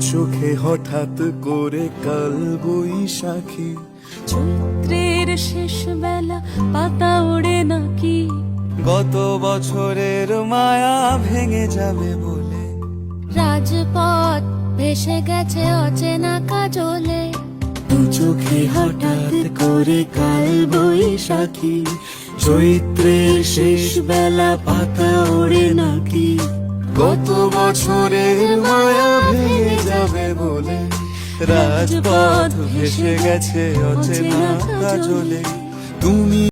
চোখে হঠাৎ করে কাল বৈশাখী, চৈত্রের শেষ বেলা পাতা ওড়ে নাকি, গত বছরের মায়া ভেঙে যাবে বলে, রাজপথ ভেসে গেছে অচেনা কাজলে, দু চোখে হঠাৎ করে কাল বৈশাখী, চৈত্রের শেষ বেলা পাতা ওড়ে নাকি, গত বছরের মায়া ভেঙে যাবে বলে, রাজপথ ভেসে গেছে অচেনা কাজলে। তুমি